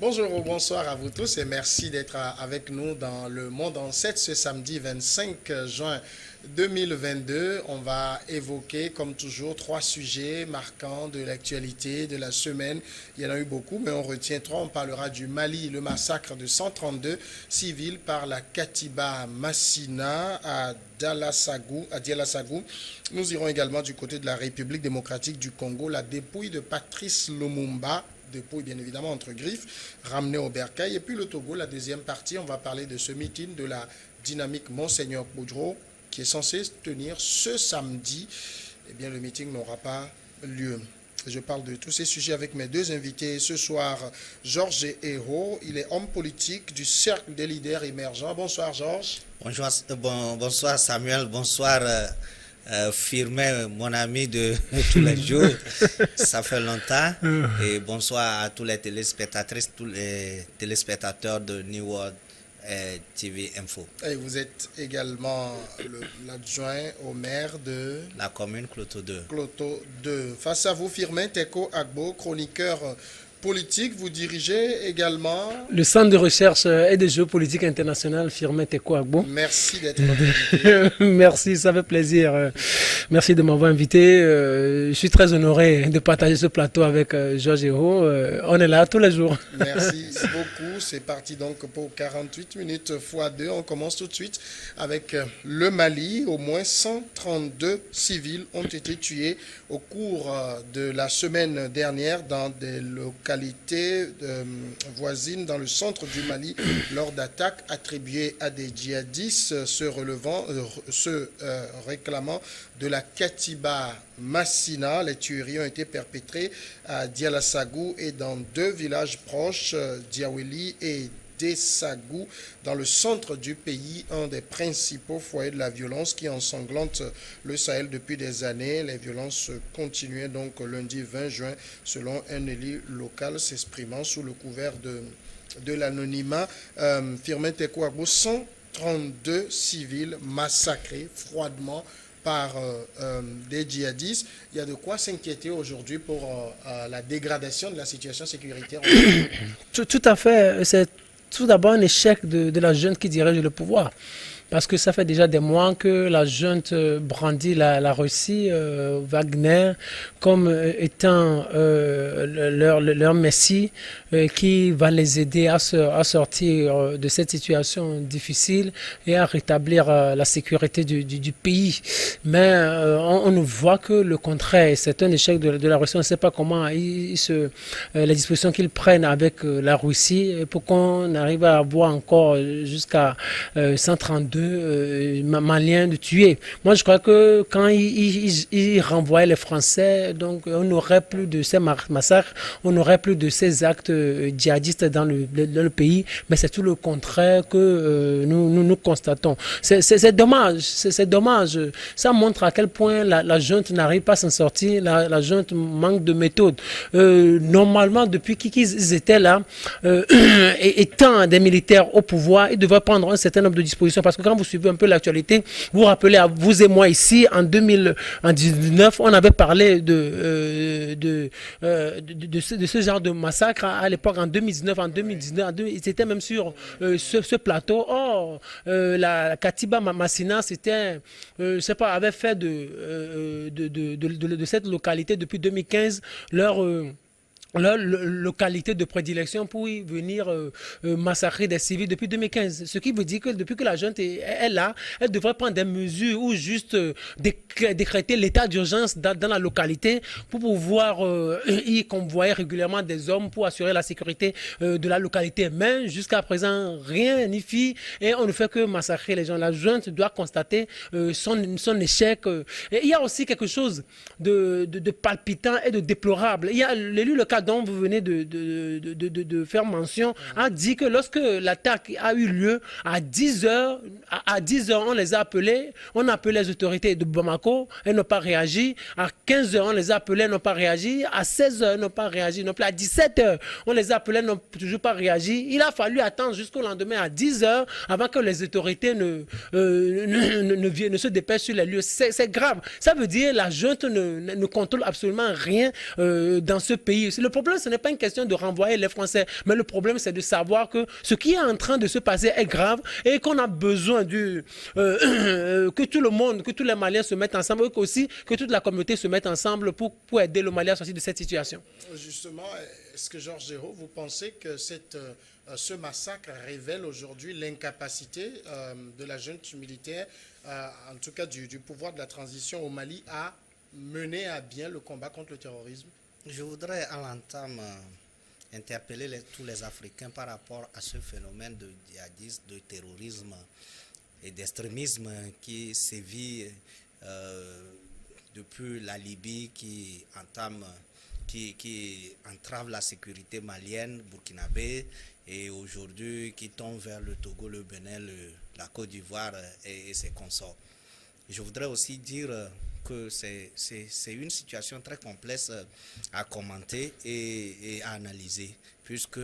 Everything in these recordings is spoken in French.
Bonjour ou bonsoir à vous tous et merci d'être avec nous dans le Monde en 7 ce samedi 25 juin 2022. On va évoquer, comme toujours, trois sujets marquants de l'actualité de la semaine. Il y en a eu beaucoup, mais on retient trois. On parlera du Mali, le massacre de 132 civils par la Katiba Massina à Dialassagou. Nous irons également du côté de la République démocratique du Congo, la dépouille de Patrice Lumumba, dépouille bien évidemment entre griffes, ramené au bercail. Et puis le Togo, la deuxième partie, on va parler de ce meeting de la dynamique Monseigneur Boudreau qui est censé tenir ce samedi. Eh bien, le meeting n'aura pas lieu. Je parle de tous ces sujets avec mes deux invités ce soir. Georges Hérault, il est homme politique du Cercle des leaders émergents. Bonsoir Georges. Bonsoir Samuel, bonsoir Firmin, mon ami de tous les jours. Ça fait longtemps. Et bonsoir à tous les téléspectatrices, tous les téléspectateurs de New World TV Info. Et vous êtes également l'adjoint au maire de la commune Cloto 2. Cloto 2. Face à vous, Firmin Teko Agbo, chroniqueur politique. Vous dirigez également le Centre de recherche et de géopolitique internationale, Firmin Teko Agbo. Merci d'être notre invité. Merci, ça fait plaisir. Merci de m'avoir invité. Je suis très honoré de partager ce plateau avec Georges Hérault. On est là tous les jours. Merci beaucoup. C'est parti donc pour 48 minutes x 2. On commence tout de suite avec le Mali. Au moins 132 civils ont été tués au cours de la semaine dernière dans des localités voisines dans le centre du Mali lors d'attaques attribuées à des djihadistes se réclamant de la Katiba Massina. Les tueries ont été perpétrées à Dialassagou et dans deux villages proches, Diaweli et Dessagou, dans le centre du pays, un des principaux foyers de la violence qui ensanglante le Sahel depuis des années. Les violences continuaient donc lundi 20 juin, selon un élu local s'exprimant sous le couvert de l'anonymat. Firmin Teko Agbo, 132 civils massacrés froidement par des djihadistes. Il y a de quoi s'inquiéter aujourd'hui pour la dégradation de la situation sécuritaire. Tout à fait. C'est tout d'abord un échec de la junte qui dirige le pouvoir. Parce que ça fait déjà des mois que la junte brandit la Russie, Wagner, comme étant leur messie qui va les aider à sortir de cette situation difficile et à rétablir la sécurité du pays. Mais on ne voit que le contraire. C'est un échec de la Russie. On ne sait pas comment les dispositions qu'ils prennent avec la Russie pour qu'on arrive à avoir encore jusqu'à 132 Maliens de tuer. Moi, je crois que quand ils renvoyaient les Français, donc on n'aurait plus de ces massacres, on n'aurait plus de ces actes djihadistes dans le pays, mais c'est tout le contraire que nous constatons. C'est dommage, c'est dommage. Ça montre à quel point la junte n'arrive pas à s'en sortir, la junte manque de méthode. Normalement, depuis qu'ils étaient là, étant des militaires au pouvoir, ils devraient prendre un certain nombre de dispositions, parce que quand vous suivez un peu l'actualité, vous vous rappelez, à vous et moi ici, en 2019, on avait parlé de ce genre de massacre à l'époque, en 2019, ils étaient même sur ce plateau. Or, la Katiba Massina, c'était, je sais pas, avait fait de cette localité depuis 2015 leur localité de prédilection pour y venir massacrer des civils depuis 2015. Ce qui veut dire que depuis que la junte est là, elle devrait prendre des mesures ou juste décréter l'état d'urgence dans la localité pour pouvoir y convoyer régulièrement des hommes pour assurer la sécurité de la localité. Mais jusqu'à présent, rien n'y fit et on ne fait que massacrer les gens. La junte doit constater son échec. Et il y a aussi quelque chose de palpitant et de déplorable. Il y a l'élu local dont vous venez de faire mention, a dit que lorsque l'attaque a eu lieu à 10 heures, on les a appelés, on a appelé les autorités de Bamako, elles n'ont pas réagi. À 15 heures, on les a appelés, elles n'ont pas réagi. À 16 heures, elles n'ont pas réagi. Non plus. À 17 heures, on les a appelés, elles n'ont toujours pas réagi. Il a fallu attendre jusqu'au lendemain à 10 heures avant que les autorités ne se dépêchent sur les lieux. C'est grave. Ça veut dire que la junte ne contrôle absolument rien dans ce pays. Le problème, ce n'est pas une question de renvoyer les Français, mais le problème, c'est de savoir que ce qui est en train de se passer est grave et qu'on a besoin que tout le monde, que tous les Maliens se mettent ensemble et qu'aussi que toute la communauté se mette ensemble pour aider le Mali à sortir de cette situation. Justement, est-ce que Georges Géraud, vous pensez que ce massacre révèle aujourd'hui l'incapacité de la junte militaire, en tout cas du pouvoir de la transition au Mali, à mener à bien le combat contre le terrorisme? Je voudrais à l'entame interpeller tous les Africains par rapport à ce phénomène de djihadisme, de terrorisme et d'extrémisme qui sévit depuis la Libye, qui entrave la sécurité malienne, burkinabé, et aujourd'hui qui tombe vers le Togo, le Bénin, la Côte d'Ivoire et ses consorts. Je voudrais aussi dire que c'est une situation très complexe à commenter et à analyser, puisque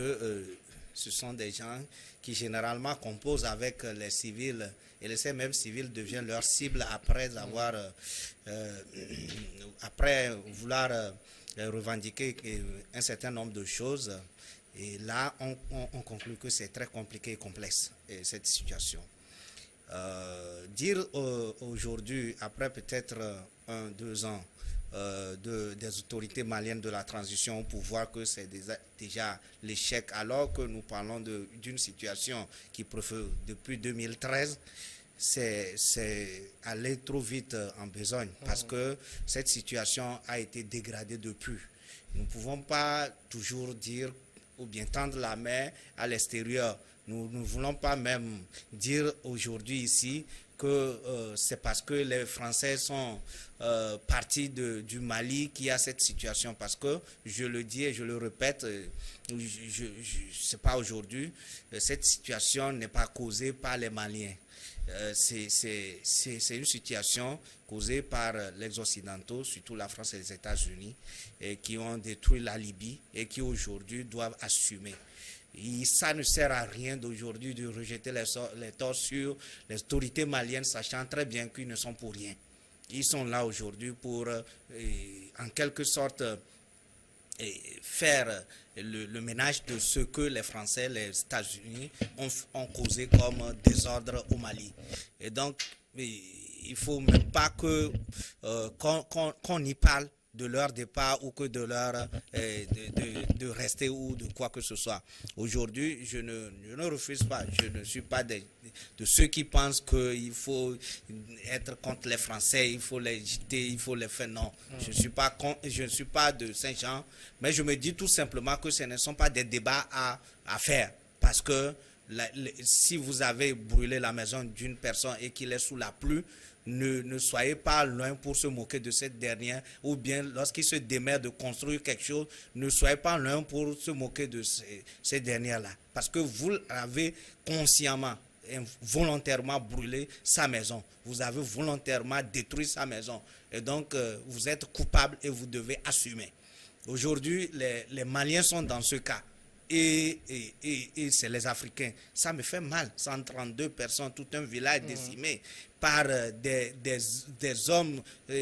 ce sont des gens qui généralement composent avec les civils, et ces mêmes civils deviennent leur cible après vouloir revendiquer un certain nombre de choses. Et là, on conclut que c'est très compliqué et complexe, cette situation. Dire aujourd'hui, après peut-être 2 ans des autorités maliennes de la transition au pouvoir, que c'est déjà l'échec, alors que nous parlons d'une situation qui préfère depuis 2013, c'est aller trop vite en besogne, parce que cette situation a été dégradée depuis. Nous ne pouvons pas toujours dire ou bien tendre la main à l'extérieur. Nous ne voulons pas même dire aujourd'hui ici que c'est parce que les Français sont partis du Mali qu'il y a cette situation. Parce que, je le dis et je le répète, c'est pas aujourd'hui, cette situation n'est pas causée par les Maliens. C'est une situation causée par les Occidentaux, surtout la France et les États-Unis, qui ont détruit la Libye et qui aujourd'hui doivent assumer. Et ça ne sert à rien d'aujourd'hui de rejeter les torts sur les autorités maliennes, sachant très bien qu'ils ne sont pour rien. Ils sont là aujourd'hui pour, en quelque sorte, faire le ménage de ce que les Français, les États-Unis ont causé comme désordre au Mali. Et donc, il ne faut même pas qu'on y parle de leur départ ou que de leur de rester ou de quoi que ce soit. Aujourd'hui, je ne refuse pas, je ne suis pas de ceux qui pensent qu'il faut être contre les Français, il faut les jeter, il faut les faire. Non, je ne suis pas de Saint-Jean, mais je me dis tout simplement que ce ne sont pas des débats à faire, parce que si vous avez brûlé la maison d'une personne et qu'il est sous la pluie, ne soyez pas loin pour se moquer de cette dernière, ou bien lorsqu'il se démerde de construire quelque chose, ne soyez pas loin pour se moquer de ces dernières-là. Parce que vous avez consciemment, volontairement brûlé sa maison. Vous avez volontairement détruit sa maison. Et donc, vous êtes coupable et vous devez assumer. Aujourd'hui, les Maliens sont dans ce cas. Et c'est les Africains. Ça me fait mal. 132 personnes, tout un village décimé par des hommes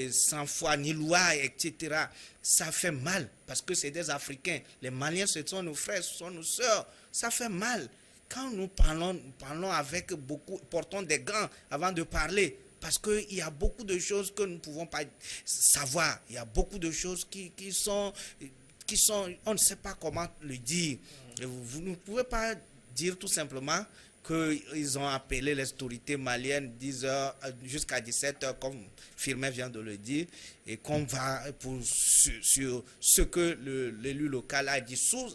sans foi ni loi, etc. Ça fait mal parce que c'est des Africains. Les Maliens, ce sont nos frères, ce sont nos sœurs. Ça fait mal. Quand nous parlons avec beaucoup, portons des gants avant de parler. Parce qu'il y a beaucoup de choses que nous ne pouvons pas savoir. Il y a beaucoup de choses qui sont, on ne sait pas comment le dire. Vous ne pouvez pas dire tout simplement qu'ils ont appelé les autorités maliennes 10h jusqu'à 17h, comme Firmin vient de le dire, et qu'on va sur ce que l'élu local a dit sous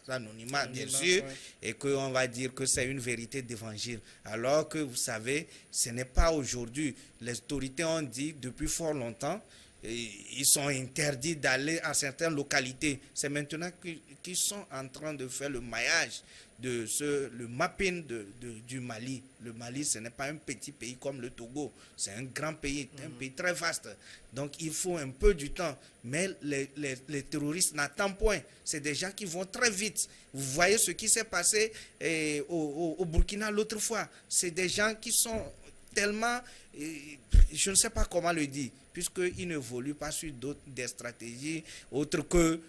l'anonymat, bien sûr, et qu'on va dire que c'est une vérité d'évangile. Alors que vous savez, ce n'est pas aujourd'hui. Les autorités ont dit depuis fort longtemps, ils sont interdits d'aller à certaines localités. C'est maintenant qu'ils sont en train de faire le maillage, le mapping du Mali. Le Mali, ce n'est pas un petit pays comme le Togo. C'est un grand pays, un pays très vaste. Donc, il faut un peu du temps. Mais les terroristes n'attendent point. C'est des gens qui vont très vite. Vous voyez ce qui s'est passé au Burkina l'autre fois. C'est des gens qui sont tellement, je ne sais pas comment le dire, puisqu'ils n'évoluent pas sur des stratégies autres que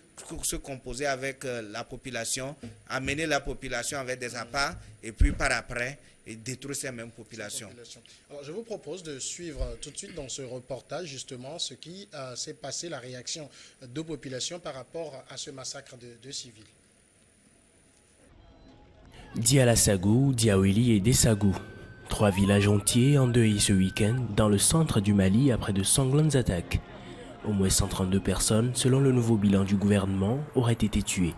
se composer avec la population, amener la population avec des appâts et puis par après et détruire ces mêmes populations. Alors, je vous propose de suivre tout de suite dans ce reportage justement ce qui s'est passé, la réaction de population par rapport à ce massacre de civils. Dialassagou, Diaweli et Dessagou. 3 villages entiers endeuillés ce week-end dans le centre du Mali après de sanglantes attaques. Au moins 132 personnes, selon le nouveau bilan du gouvernement, auraient été tuées.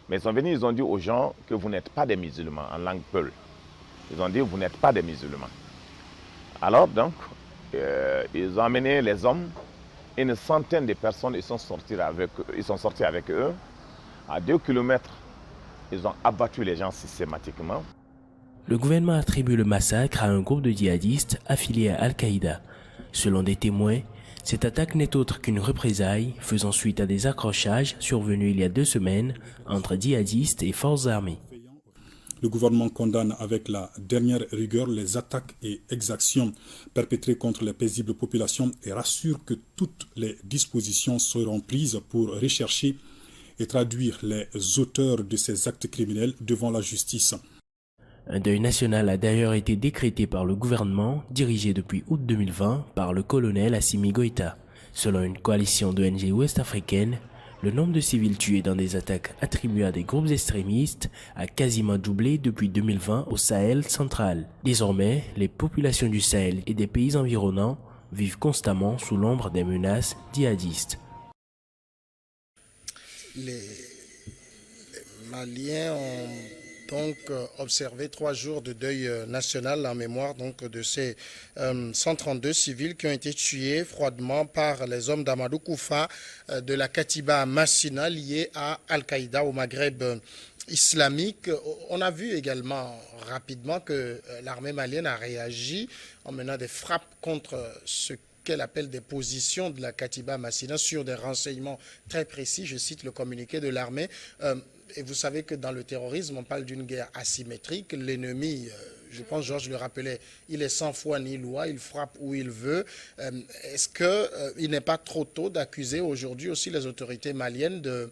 Mais ils sont venus, ils ont dit aux gens que vous n'êtes pas des musulmans, en langue peul. Ils ont dit vous n'êtes pas des musulmans. Alors donc, ils ont amené les hommes, une centaine de personnes, ils sont sortis avec eux. À 2 kilomètres, ils ont abattu les gens systématiquement. Le gouvernement attribue le massacre à un groupe de djihadistes affiliés à Al-Qaïda. Selon des témoins, cette attaque n'est autre qu'une représaille faisant suite à des accrochages survenus il y a 2 semaines entre djihadistes et forces armées. Le gouvernement condamne avec la dernière rigueur les attaques et exactions perpétrées contre les paisibles populations et rassure que toutes les dispositions seront prises pour rechercher et traduire les auteurs de ces actes criminels devant la justice. Un deuil national a d'ailleurs été décrété par le gouvernement, dirigé depuis août 2020 par le colonel Assimi Goïta. Selon une coalition d'ONG ouest-africaines, le nombre de civils tués dans des attaques attribuées à des groupes extrémistes a quasiment doublé depuis 2020 au Sahel central. Désormais, les populations du Sahel et des pays environnants vivent constamment sous l'ombre des menaces djihadistes. Les Maliens ont donc observé 3 jours de deuil national en mémoire donc de ces 132 civils qui ont été tués froidement par les hommes d'Amadou Koufa de la Katiba Massina liée à Al-Qaïda au Maghreb islamique. On a vu également rapidement que l'armée malienne a réagi en menant des frappes contre ce qu'elle appelle des positions de la Katiba Massina sur des renseignements très précis. Je cite le communiqué de l'armée. Et vous savez que dans le terrorisme, on parle d'une guerre asymétrique. L'ennemi, je pense Georges le rappelait, il est sans foi ni loi, il frappe où il veut. Est-ce qu'il n'est pas trop tôt d'accuser aujourd'hui aussi les autorités maliennes de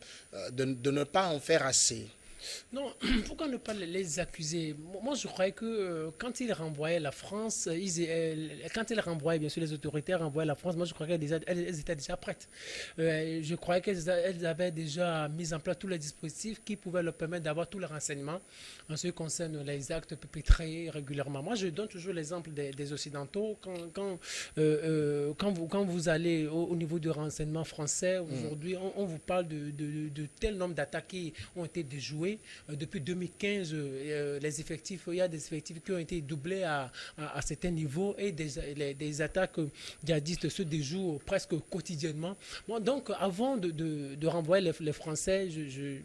ne pas en faire assez ? Non, pourquoi ne pas les accuser? Moi, je croyais que quand ils renvoyaient la France, quand ils renvoyaient, bien sûr, les autorités renvoyaient la France, moi, je croyais qu'elles étaient déjà prêtes. Je croyais qu'elles avaient déjà mis en place tous les dispositifs qui pouvaient leur permettre d'avoir tous les renseignements en ce qui concerne les actes perpétrés régulièrement. Moi, je donne toujours l'exemple des Occidentaux. Quand vous allez au niveau du renseignement français, aujourd'hui, on vous parle de tel nombre d'attaques qui ont été déjouées. Depuis 2015, les effectifs, il y a des effectifs qui ont été doublés à certains niveaux et des attaques djihadistes se déjouent presque quotidiennement. Moi, donc, avant de renvoyer les Français,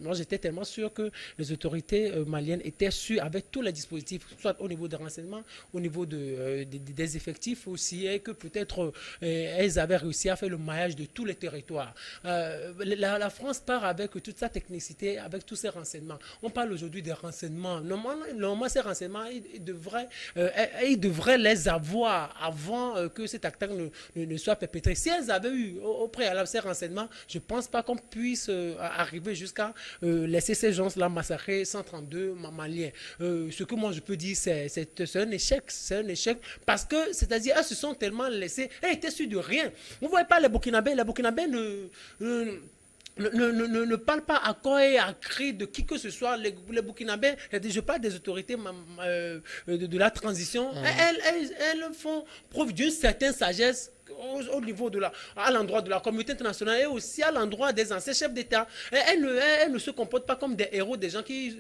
moi j'étais tellement sûr que les autorités maliennes étaient sûres avec tous les dispositifs, soit au niveau des renseignements, au niveau des effectifs aussi, et que peut-être elles avaient réussi à faire le maillage de tous les territoires. La France part avec toute sa technicité, avec tous ses renseignements. On parle aujourd'hui des renseignements. Normalement, ces renseignements, ils devraient les avoir avant que cette attaque ne soit perpétrée. Si elles avaient eu au préalable ces renseignements, je ne pense pas qu'on puisse arriver jusqu'à laisser ces gens-là massacrer 132 Maliens. Ce que moi je peux dire, c'est un échec. C'est un échec parce que, c'est-à-dire, elles se sont tellement laissées, elles étaient sûres de rien. Vous ne voyez pas les Burkinabés ne parle pas à corps et à cri de qui que ce soit. Les Burkinabés, je parle des autorités de la transition, elles font preuve d'une certaine sagesse au niveau à l'endroit de la communauté internationale et aussi à l'endroit des anciens chefs d'État. Elles ne se comportent pas comme des héros, des gens qui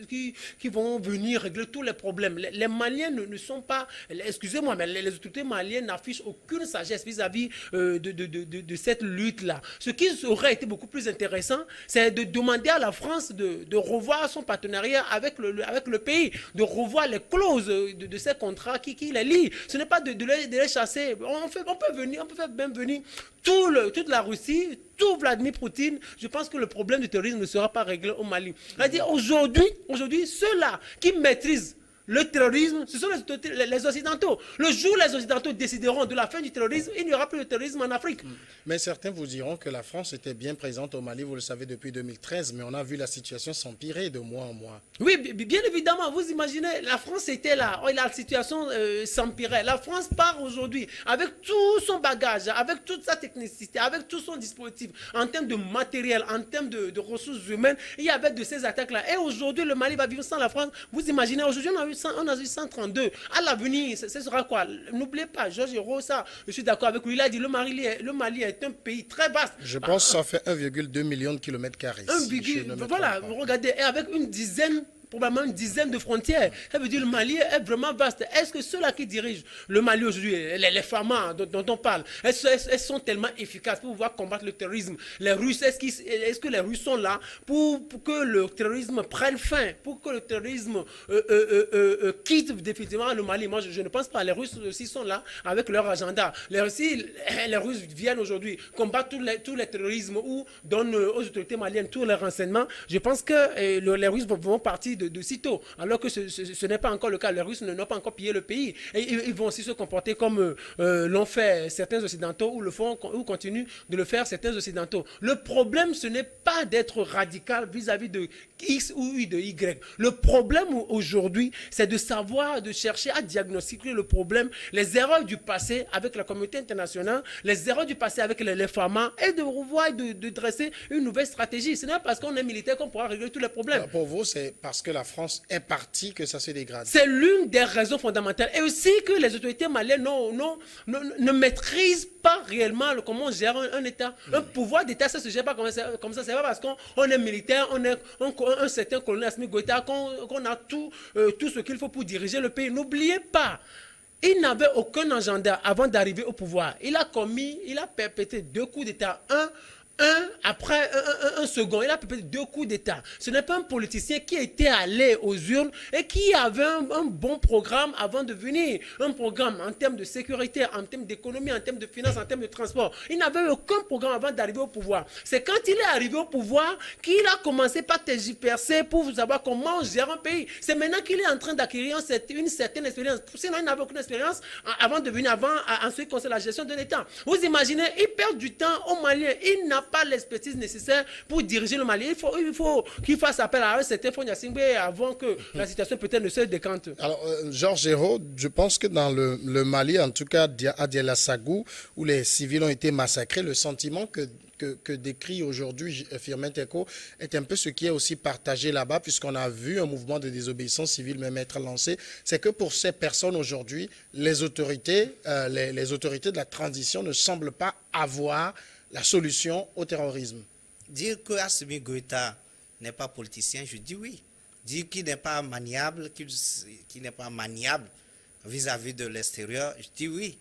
vont venir régler tous les problèmes. Les Maliens ne sont pas, excusez-moi, mais les autorités maliennes n'affichent aucune sagesse vis-à-vis de cette lutte-là. Ce qui aurait été beaucoup plus intéressant, c'est de demander à la France de revoir son partenariat avec le pays, de revoir les clauses de ces contrats qui les lient. Ce n'est pas de les chasser. On peut faire même venir toute la Russie, tout Vladimir Poutine. Je pense que le problème du terrorisme ne sera pas réglé au Mali. C'est-à-dire aujourd'hui, ceux-là qui maîtrisent le terrorisme, ce sont les Occidentaux. Le jour où les Occidentaux décideront de la fin du terrorisme, il n'y aura plus de terrorisme en Afrique. Mais certains vous diront que la France était bien présente au Mali, vous le savez, depuis 2013, mais on a vu la situation s'empirer de mois en mois. Oui, bien évidemment, vous imaginez, la France était là, la situation s'empirait. La France part aujourd'hui avec tout son bagage, avec toute sa technicité, avec tout son dispositif, en termes de matériel, en termes de ressources humaines, et avec de ces attaques-là. Et aujourd'hui, le Mali va vivre sans la France. Vous imaginez, aujourd'hui, on a eu 132. À l'avenir, ce sera quoi? N'oubliez pas, Georges Rosa, je suis d'accord avec lui, il a dit le Mali est un pays très vaste. Je pense que ça fait 1,2 million de kilomètres carrés. Voilà, regardez, et avec probablement une dizaine de frontières. Ça veut dire que le Mali est vraiment vaste. Est-ce que ceux-là qui dirigent le Mali aujourd'hui, les femmes dont on parle, elles sont tellement efficaces pour pouvoir combattre le terrorisme? Les Russes, est-ce que les Russes sont là pour que le terrorisme prenne fin, pour que le terrorisme quitte définitivement le Mali? Moi, je ne pense pas. Les Russes aussi sont là avec leur agenda. Les Russes viennent aujourd'hui combattre tous les terrorismes ou donnent aux autorités maliennes tous les renseignements. Je pense que les Russes vont partir de sitôt, alors que ce n'est pas encore le cas. Les Russes n'ont pas encore pillé le pays. Et ils vont aussi se comporter comme l'ont fait certains Occidentaux ou continuent de le faire certains Occidentaux. Le problème, ce n'est pas d'être radical vis-à-vis de X ou de Y. Le problème aujourd'hui, c'est de savoir, de chercher à diagnostiquer le problème, les erreurs du passé avec la communauté internationale, les erreurs du passé avec les FAMA, et de revoir, de dresser une nouvelle stratégie. Ce n'est pas parce qu'on est militaire qu'on pourra régler tous les problèmes. Alors pour vous, c'est parce que la France est partie que ça se dégrade. C'est l'une des raisons fondamentales. Et aussi que les autorités maliennes ne maîtrisent pas réellement comment on gère un État. Un pouvoir d'État, ça ne se gère pas comme ça. C'est pas parce qu'on est militaire, on est un certain colonel Assimi Goïta qu'on a tout ce qu'il faut pour diriger le pays. N'oubliez pas, il n'avait aucun agenda avant d'arriver au pouvoir. Il a perpétré 2 coups d'État. Un après un second. Il a perpétré 2 coups d'État. Ce n'est pas un politicien qui était allé aux urnes et qui avait un bon programme avant de venir. Un programme en termes de sécurité, en termes d'économie, en termes de finances, en termes de transport. Il n'avait aucun programme avant d'arriver au pouvoir. C'est quand il est arrivé au pouvoir qu'il a commencé par tergiverser pour savoir comment on gère un pays. C'est maintenant qu'il est en train d'acquérir une certaine expérience. Sinon, il n'avait aucune expérience avant de venir, en ce qui concerne la gestion de l'État. Vous imaginez, il perd du temps aux Maliens. Il n'a pas l'expertise nécessaire pour diriger le Mali. Il faut qu'il fasse appel à un certain Fonia Singbe avant que la situation peut-être ne se décante. Alors, Georges Hérault, je pense que dans le Mali, en tout cas à Dialassagou, où les civils ont été massacrés, le sentiment que décrit aujourd'hui Firmin Teko est un peu ce qui est aussi partagé là-bas, puisqu'on a vu un mouvement de désobéissance civile même être lancé. C'est que pour ces personnes aujourd'hui, les autorités de la transition ne semblent pas avoir la solution au terrorisme. Dire que Assimi Goïta n'est pas politicien, je dis oui. Dire qu'il n'est pas maniable, qu'il n'est pas maniable vis-à-vis de l'extérieur, je dis oui.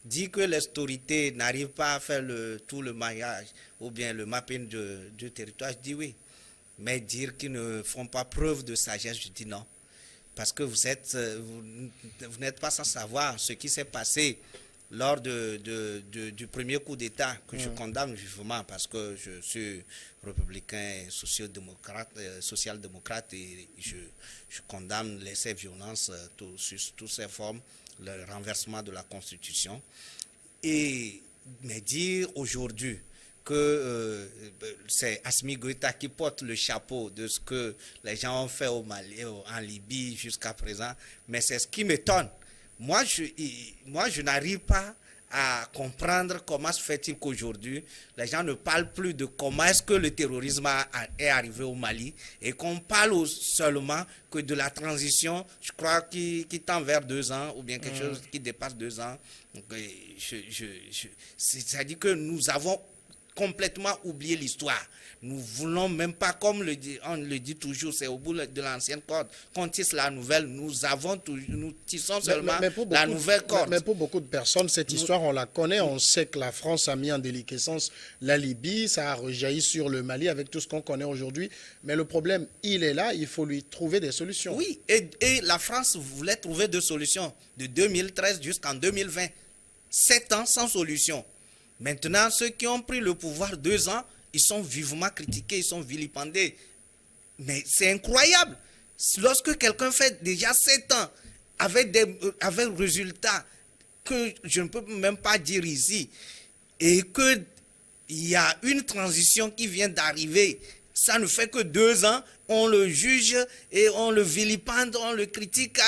Dire que les autorités n'arrivent pas à faire tout le maillage ou bien le mapping du territoire, je dis oui. Mais dire qu'ils ne font pas preuve de sagesse, je dis non. Parce que vous n'êtes pas sans savoir ce qui s'est passé lors du premier coup d'État, que je condamne vivement parce que je suis républicain social-démocrate et je condamne ces violences sous toutes ces formes, le renversement de la Constitution. Mais dire aujourd'hui que c'est Assimi Goïta qui porte le chapeau de ce que les gens ont fait au Mali, en Libye jusqu'à présent, mais c'est ce qui m'étonne. Moi, je n'arrive pas à comprendre comment se fait-il qu'aujourd'hui, les gens ne parlent plus de comment est-ce que le terrorisme est arrivé au Mali et qu'on parle seulement que de la transition, je crois, qui tend vers 2 ans ou bien quelque chose qui dépasse 2 ans. C'est-à-dire que nous avons complètement oublié l'histoire. Nous voulons même pas, comme on le dit toujours, c'est au bout de l'ancienne corde qu'on tisse la nouvelle. Nous tissons seulement la nouvelle corde. Mais pour beaucoup de personnes, cette histoire, on la connaît. On sait que la France a mis en déliquescence la Libye. Ça a rejailli sur le Mali avec tout ce qu'on connaît aujourd'hui. Mais le problème, il est là. Il faut lui trouver des solutions. Oui, et la France voulait trouver des solutions de 2013 jusqu'en 2020. 7 ans sans solution. Maintenant, ceux qui ont pris le pouvoir 2 ans, ils sont vivement critiqués, ils sont vilipendés. Mais c'est incroyable. Lorsque quelqu'un fait déjà 7 ans avec résultats que je ne peux même pas dire ici, et qu'il y a une transition qui vient d'arriver, ça ne fait que 2 ans, on le juge et on le vilipende, on le critique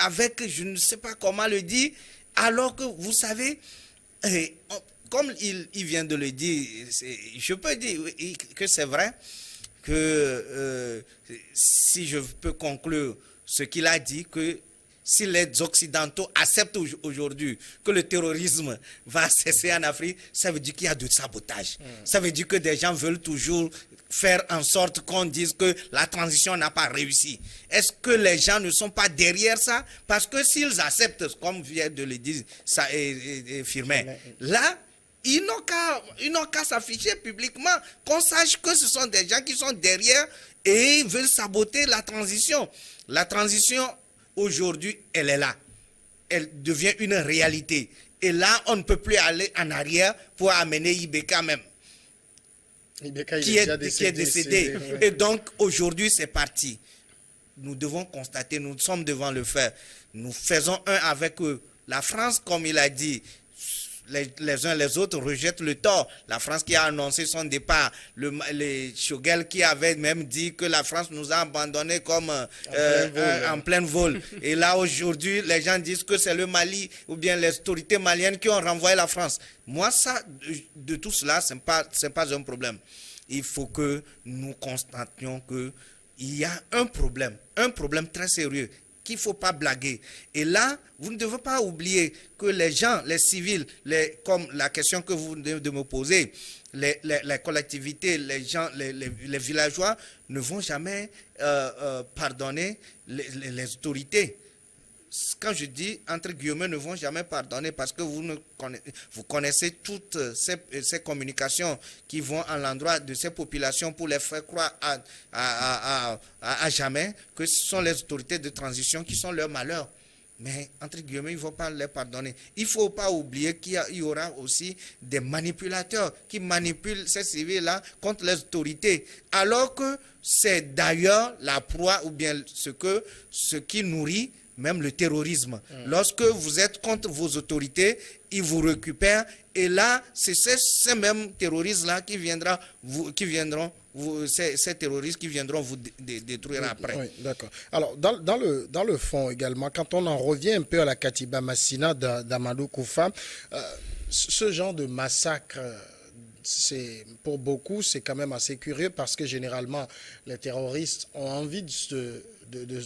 avec, je ne sais pas comment le dire, alors que vous savez, comme il vient de le dire, je peux dire que c'est vrai, que si je peux conclure ce qu'il a dit, que si les Occidentaux acceptent aujourd'hui que le terrorisme va cesser en Afrique, ça veut dire qu'il y a de sabotage. Ça veut dire que des gens veulent toujours faire en sorte qu'on dise que la transition n'a pas réussi. Est-ce que les gens ne sont pas derrière ça? Parce que s'ils acceptent, comme vient de le dire ça Firmin, là, ils n'ont qu'à s'afficher publiquement, qu'on sache que ce sont des gens qui sont derrière et veulent saboter la transition. La transition, aujourd'hui, elle est là. Elle devient une réalité. Et là, on ne peut plus aller en arrière pour amener Ibeka même, qui est décédé. Et donc, aujourd'hui, c'est parti. Nous devons constater, nous sommes devant le faire. Nous faisons un avec eux. La France, comme il a dit, les uns les autres rejettent le tort. La France qui a annoncé son départ, les Choguel qui avait même dit que la France nous a abandonnés comme en plein vol. Et là aujourd'hui, les gens disent que c'est le Mali ou bien les autorités maliennes qui ont renvoyé la France. Moi, ça, de tout cela, c'est pas un problème. Il faut que nous constations qu'il y a un problème très sérieux, qu'il ne faut pas blaguer. Et là, vous ne devez pas oublier que les gens, les civils, comme la question que vous venez de me poser, les collectivités, les gens, les villageois ne vont jamais pardonner les autorités. Quand je dis entre guillemets ne vont jamais pardonner, parce que vous connaissez toutes ces communications qui vont à l'endroit de ces populations pour les faire croire à jamais que ce sont les autorités de transition qui sont leur malheur. Mais, entre guillemets, il ne faut pas les pardonner. Il ne faut pas oublier qu'il y aura aussi des manipulateurs qui manipulent ces civils-là contre les autorités. Alors que c'est d'ailleurs la proie ou bien ce qui nourrit même le terrorisme. Lorsque vous êtes contre vos autorités, ils vous récupèrent. Et là, c'est ces mêmes terroristes-là ces terroristes qui viendront vous détruire après. Oui, d'accord. Alors, dans le fond également, quand on en revient un peu à la Katiba Massina d'Amadou Koufa, ce genre de massacre, pour beaucoup, c'est quand même assez curieux parce que généralement, les terroristes ont envie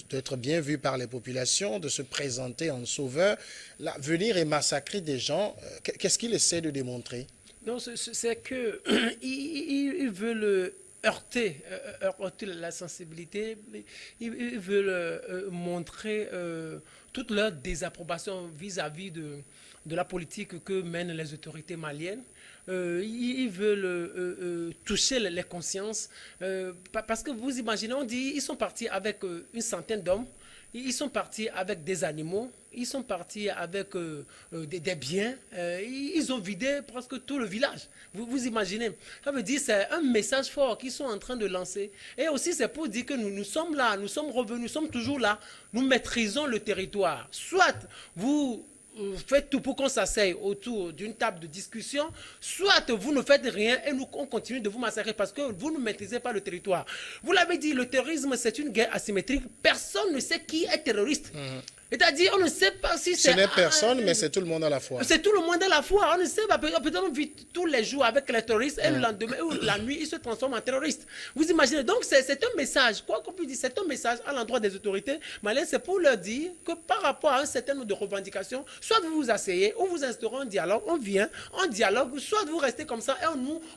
d'être bien vus par les populations, de se présenter en sauveur. Là, venir et massacrer des gens, qu'est-ce qu'il essaie de démontrer? Non, c'est que ils veulent heurter la sensibilité. Ils veulent montrer toute leur désapprobation vis-à-vis de la politique que mènent les autorités maliennes. Ils veulent toucher les consciences. Parce que vous imaginez, on dit ils sont partis avec une centaine d'hommes. Ils sont partis avec des animaux, ils sont partis avec des biens, ils ont vidé presque tout le village. Vous imaginez? Ça veut dire que c'est un message fort qu'ils sont en train de lancer. Et aussi c'est pour dire que nous sommes là, nous sommes revenus, nous sommes toujours là, nous maîtrisons le territoire. Soit vous faites tout pour qu'on s'asseye autour d'une table de discussion, soit vous ne faites rien et on continue de vous massacrer parce que vous ne maîtrisez pas le territoire. Vous l'avez dit, le terrorisme, c'est une guerre asymétrique. Personne ne sait qui est terroriste. C'est-à-dire, on ne sait pas si c'est... Ce n'est personne, mais c'est tout le monde à la fois. C'est tout le monde à la fois. On ne sait pas. Peut-être on vit tous les jours avec les terroristes et le lendemain ou la nuit, ils se transforment en terroristes. Vous imaginez? Donc, c'est un message. Quoi qu'on puisse dire, c'est un message à l'endroit des autorités maliennes. C'est pour leur dire que par rapport à un certain nombre de revendications, soit vous vous asseyez, ou vous instaurez un dialogue, on vient, on dialogue, soit vous restez comme ça et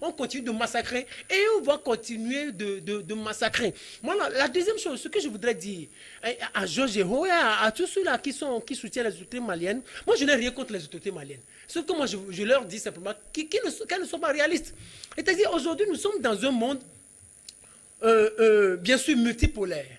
on continue de massacrer et on va continuer de massacrer. Moi, la deuxième chose, ce que je voudrais dire à Georges Hérault et à tous ceux-là qui soutiennent les autorités maliennes, moi je n'ai rien contre les autorités maliennes. Ce que moi je leur dis simplement qu'elles ne sont pas réalistes. C'est-à-dire aujourd'hui nous sommes dans un monde bien sûr multipolaire,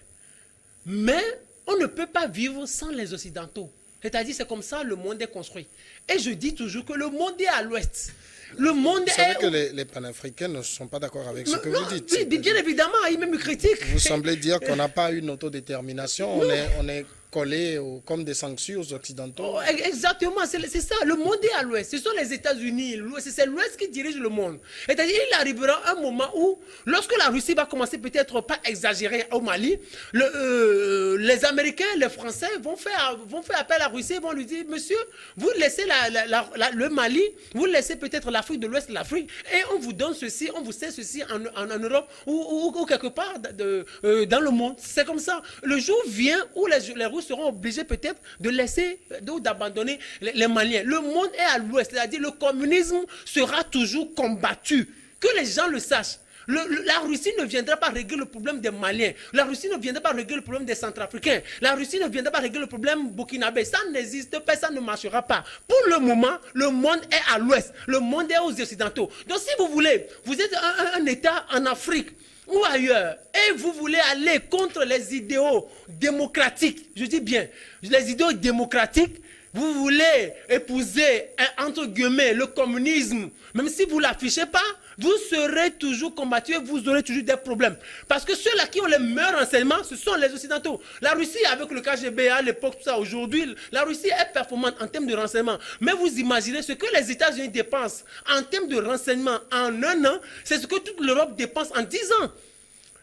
mais on ne peut pas vivre sans les Occidentaux. C'est-à-dire c'est comme ça le monde est construit. Et je dis toujours que le monde est à l'ouest. Le monde Vous savez est... que les panafricains ne sont pas d'accord avec ce que vous dites. Oui, bien évidemment, ils même critiquent. Vous semblez dire qu'on n'a pas une autodétermination, on est collé comme des sanctions aux Occidentaux. Oh, exactement, c'est ça. Le monde est à l'ouest. Ce sont les États-Unis. C'est l'ouest qui dirige le monde. C'est-à-dire il arrivera un moment où, lorsque la Russie va commencer peut-être pas exagérer au Mali, les Américains, les Français vont faire appel à la Russie et vont lui dire, monsieur, vous laissez le Mali, vous laissez peut-être l'Afrique de l'Ouest, l'Afrique, et on vous donne ceci, on vous sait ceci en Europe ou quelque part dans le monde. C'est comme ça. Le jour vient où les Russes seront obligés peut-être de laisser, d'abandonner les Maliens. Le monde est à l'ouest, c'est-à-dire le communisme sera toujours combattu. Que les gens le sachent. La Russie ne viendra pas régler le problème des Maliens. La Russie ne viendra pas régler le problème des Centrafricains. La Russie ne viendra pas régler le problème burkinabé. Ça n'existe pas, ça ne marchera pas. Pour le moment, le monde est à l'ouest. Le monde est aux occidentaux. Donc si vous voulez, vous êtes un État en Afrique ou ailleurs, et vous voulez aller contre les idéaux démocratiques, je dis bien, les idéaux démocratiques, vous voulez épouser, entre guillemets, le communisme, même si vous ne l'affichez pas, vous serez toujours combattu et vous aurez toujours des problèmes. Parce que ceux-là qui ont les meilleurs renseignements, ce sont les Occidentaux. La Russie, avec le KGB à l'époque, tout ça, aujourd'hui, la Russie est performante en termes de renseignements. Mais vous imaginez ce que les États-Unis dépensent en termes de renseignements en un an, c'est ce que toute l'Europe dépense en 10 ans.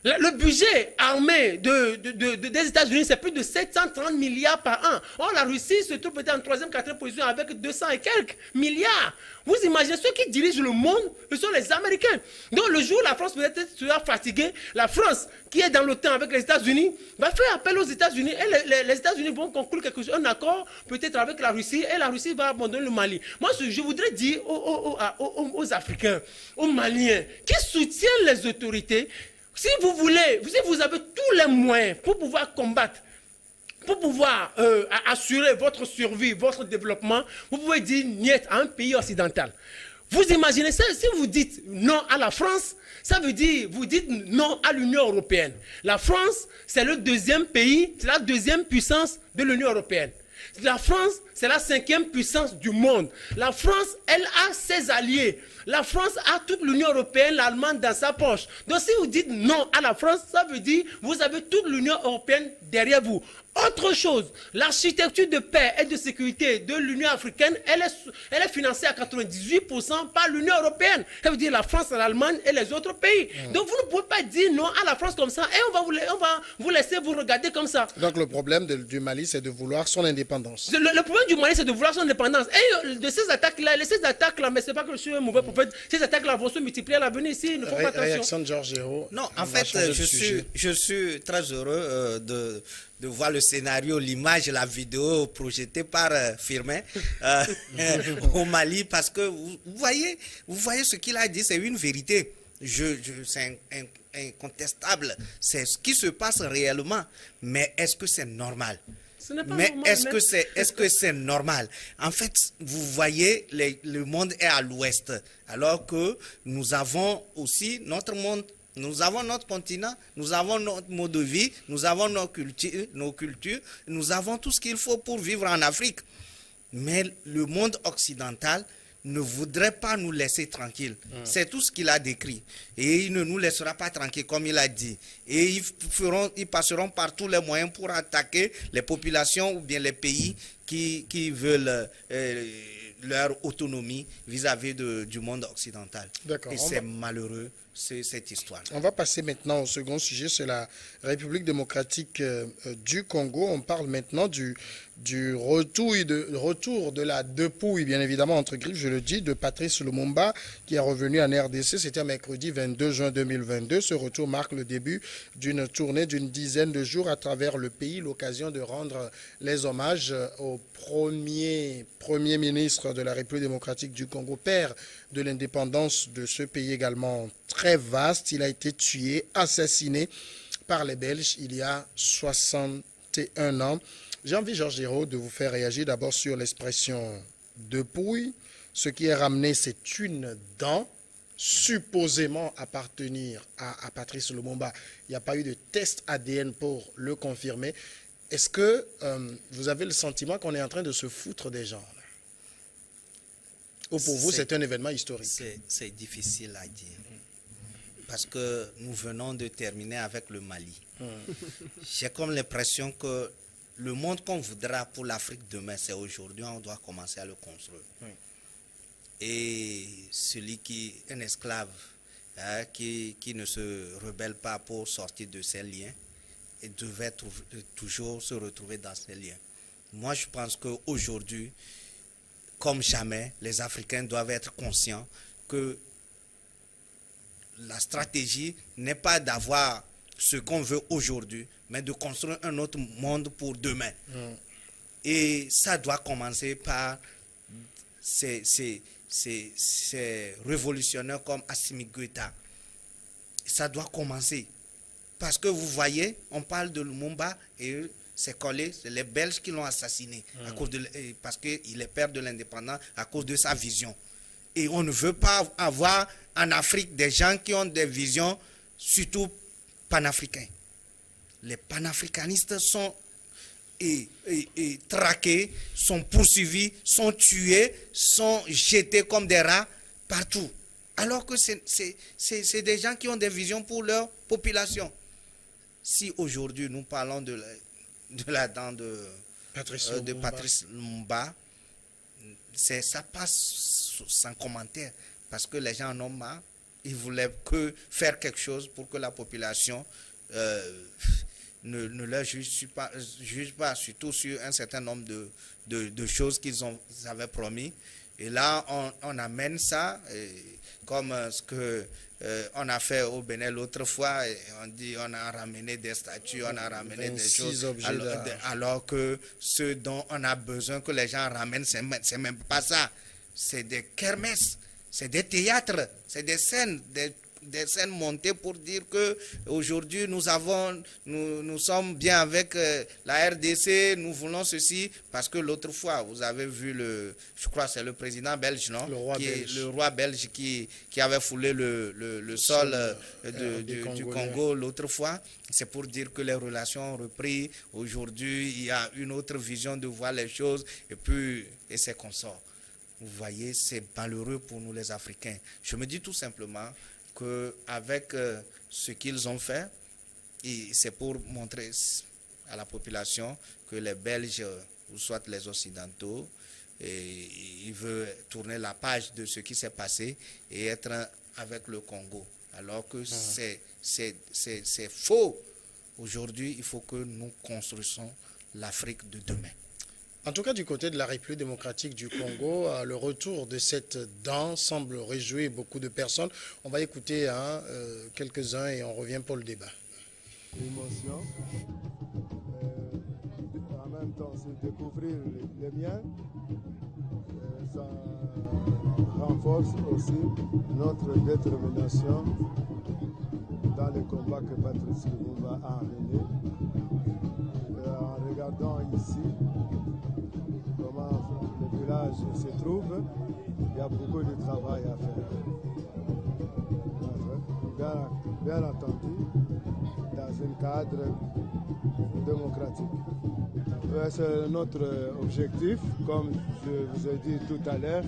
Le budget armé des États-Unis, c'est plus de 730 milliards par an. Or, la Russie se trouve peut-être en 3e, 4e position avec 200 et quelques milliards. Vous imaginez, ceux qui dirigent le monde, ce sont les Américains. Donc, le jour où la France peut-être sera fatiguée, la France, qui est dans l'OTAN avec les États-Unis, va faire appel aux États-Unis. Et les États-Unis vont conclure un accord, peut-être avec la Russie, et la Russie va abandonner le Mali. Moi, je voudrais dire aux Africains, aux Maliens, qui soutiennent les autorités, si vous voulez, si vous avez tous les moyens pour pouvoir combattre, pour pouvoir assurer votre survie, votre développement, vous pouvez dire niet à un pays occidental. Vous imaginez ça, si vous dites non à la France, ça veut dire vous dites non à l'Union européenne. La France, c'est le deuxième pays, c'est la deuxième puissance de l'Union européenne. La France, c'est la 5e puissance du monde. La France, elle a ses alliés. La France a toute l'Union européenne, l'Allemagne dans sa poche. Donc si vous dites non à la France, ça veut dire que vous avez toute l'Union européenne derrière vous. Autre chose, l'architecture de paix et de sécurité de l'Union africaine, elle est financée à 98% par l'Union européenne. Ça veut dire la France, l'Allemagne et les autres pays. Donc vous ne pouvez pas dire non à la France comme ça et on va vous laisser vous regarder comme ça. Donc le problème du Mali, c'est de vouloir son indépendance. Le problème du Mali, c'est de vouloir son indépendance. Et de ces attaques-là, mais ce n'est pas que je suis un mauvais prophète, ces attaques-là vont se multiplier à l'avenir ici, il ne faut pas attention. Réaction de Georges-Hérault. Non, en fait, je suis très heureux de voir le scénario, l'image, la vidéo projetée par Firmin au Mali, parce que vous voyez ce qu'il a dit, c'est une vérité. C'est incontestable, c'est ce qui se passe réellement. Mais est-ce que c'est normal? Est-ce que c'est normal? En fait, vous voyez, le monde est à l'ouest, alors que nous avons aussi notre monde. Nous avons notre continent, nous avons notre mode de vie, nous avons nos cultures, nous avons tout ce qu'il faut pour vivre en Afrique. Mais le monde occidental ne voudrait pas nous laisser tranquilles. C'est tout ce qu'il a décrit. Et il ne nous laissera pas tranquilles, comme il a dit. Et ils passeront par tous les moyens pour attaquer les populations ou bien les pays qui veulent leur autonomie vis-à-vis du monde occidental. Et c'est malheureux, cette histoire. On va passer maintenant au second sujet, c'est la République démocratique du Congo. On parle maintenant du retour de la dépouille, bien évidemment, entre griffes, je le dis, de Patrice Lumumba, qui est revenu en RDC. C'était mercredi 22 juin 2022. Ce retour marque le début d'une tournée d'une dizaine de jours à travers le pays, l'occasion de rendre les hommages au premier ministre de la République démocratique du Congo, père de l'indépendance de ce pays également très vaste. Il a été tué, assassiné par les Belges il y a 61 ans. J'ai envie, Georges-Hérault, de vous faire réagir d'abord sur l'expression dépouille. Ce qui est ramené, c'est une dent supposément appartenir à Patrice Lumumba. Il n'y a pas eu de test ADN pour le confirmer. Est-ce que vous avez le sentiment qu'on est en train de se foutre des gens? Ou pour vous, c'est un événement historique? C'est difficile à dire. Parce que nous venons de terminer avec le Mali. J'ai comme l'impression que le monde qu'on voudra pour l'Afrique demain, c'est aujourd'hui, on doit commencer à le construire. Et celui qui est un esclave, qui ne se rebelle pas pour sortir de ses liens, et devait toujours se retrouver dans ces liens. Moi, je pense qu'aujourd'hui, comme jamais, les Africains doivent être conscients que la stratégie n'est pas d'avoir ce qu'on veut aujourd'hui, mais de construire un autre monde pour demain. Et ça doit commencer par ces révolutionnaires comme Assimi Goïta. Ça doit commencer. Parce que vous voyez, on parle de Lumumba et c'est collé, c'est les Belges qui l'ont assassiné parce qu'il est père de l'indépendance à cause de sa vision. Et on ne veut pas avoir en Afrique des gens qui ont des visions, surtout panafricains. Les panafricanistes sont traqués, sont poursuivis, sont tués, sont jetés comme des rats partout. Alors que c'est des gens qui ont des visions pour leur population. Si aujourd'hui nous parlons de la dent de Patrice Lumumba, ça passe sans commentaire parce que les gens en ont marre. Ils voulaient faire quelque chose pour que la population ne leur juge pas, surtout sur un certain nombre de choses qu'ils avaient promis. Et là, on amène ça, comme ce que on a fait au Bénin l'autre fois. On dit on a ramené des statues, on a ramené des choses, alors que ce dont on a besoin que les gens ramènent, c'est même pas ça. C'est des kermesses, c'est des théâtres, c'est des scènes montées pour dire que aujourd'hui nous sommes bien avec la RDC, nous voulons ceci, parce que l'autre fois vous avez vu je crois que c'est le président belge, non, le roi belge qui avait foulé le sol du Congo l'autre fois. C'est pour dire que les relations ont repris. Aujourd'hui il y a une autre vision de voir les choses et c'est qu'on sort. Vous voyez, c'est malheureux pour nous les Africains. Je me dis tout simplement qu'avec ce qu'ils ont fait, c'est pour montrer à la population que les Belges, ou soit les Occidentaux, ils veulent tourner la page de ce qui s'est passé et être avec le Congo. Alors que c'est faux. Aujourd'hui, il faut que nous construisons l'Afrique de demain. En tout cas, du côté de la République démocratique du Congo, le retour de cette danse semble réjouir beaucoup de personnes. On va écouter quelques-uns et on revient pour le débat. Émotion. En même temps, c'est découvrir les miens. Ça renforce aussi notre détermination dans le combat que Patrice Lumumba a mené. En regardant ici comment le village se trouve, il y a beaucoup de travail à faire. Bien entendu, dans un cadre démocratique. C'est notre objectif, comme je vous ai dit tout à l'heure,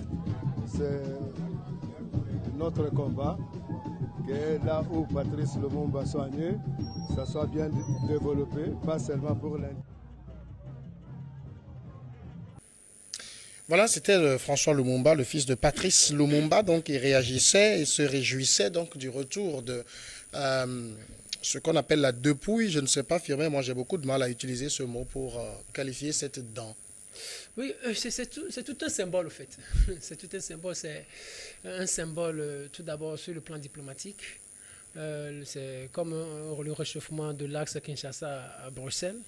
c'est notre combat, que là où Patrice Lumumba soit né, ça soit bien développé, pas seulement pour l'Inde. Voilà, c'était François Lumumba, le fils de Patrice Lumumba, donc il réagissait et se réjouissait donc du retour de ce qu'on appelle la dépouille. Je ne sais pas, Firmin, moi j'ai beaucoup de mal à utiliser ce mot pour qualifier cette dent. Oui, c'est tout un symbole en fait. C'est tout un symbole. C'est un symbole tout d'abord sur le plan diplomatique. C'est comme le réchauffement de l'axe Kinshasa à Bruxelles.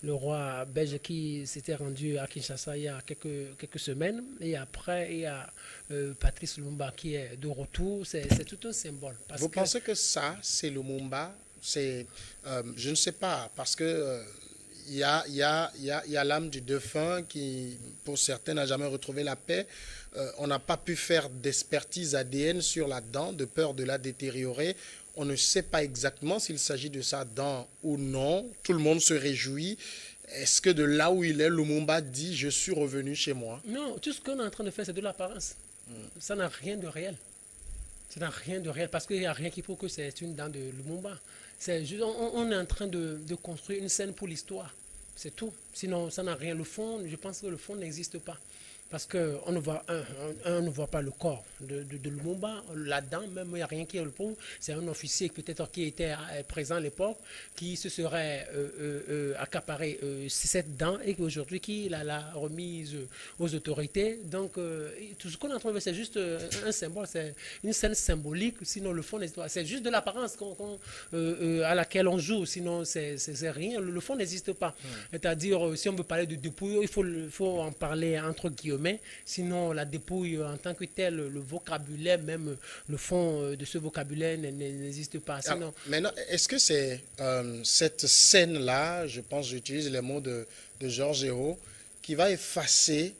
Le roi belge qui s'était rendu à Kinshasa il y a quelques semaines. Et après, il y a Patrice Lumumba qui est de retour. C'est tout un symbole. Vous pensez que ça, c'est Lumumba? Je ne sais pas, parce que il y a l'âme du défunt qui, pour certains, n'a jamais retrouvé la paix. On n'a pas pu faire d'expertise ADN sur la dent, de peur de la détériorer. On ne sait pas exactement s'il s'agit de sa dent ou non. Tout le monde se réjouit. Est-ce que de là où il est, Lumumba dit « je suis revenu chez moi » ? Non, tout ce qu'on est en train de faire, c'est de l'apparence. Ça n'a rien de réel. Ça n'a rien de réel parce qu'il n'y a rien qui prouve que c'est une dent de Lumumba. On est en train de construire une scène pour l'histoire. C'est tout. Sinon, ça n'a rien. Le fond, je pense que le fond n'existe pas. Parce qu'on ne voit, on ne voit pas le corps de Lumumba. Là-dedans, même, il n'y a rien qui le prouve. C'est un officier peut-être qui était présent à l'époque, qui se serait accaparé cette dent et qu'aujourd'hui, qui l'a remise aux autorités. Donc, tout ce qu'on a trouvé, c'est juste un symbole, c'est une scène symbolique. Sinon, le fond, c'est juste de l'apparence à laquelle on joue. Sinon, c'est rien. Le fond n'existe pas. C'est-à-dire, si on veut parler de dépouille, il faut en parler entre guillemets. Sinon, la dépouille en tant que telle, le vocabulaire, même le fond de ce vocabulaire n'existe pas. Sinon, maintenant, est-ce que c'est cette scène-là, je pense, j'utilise les mots de Georges Hérault, qui va effacer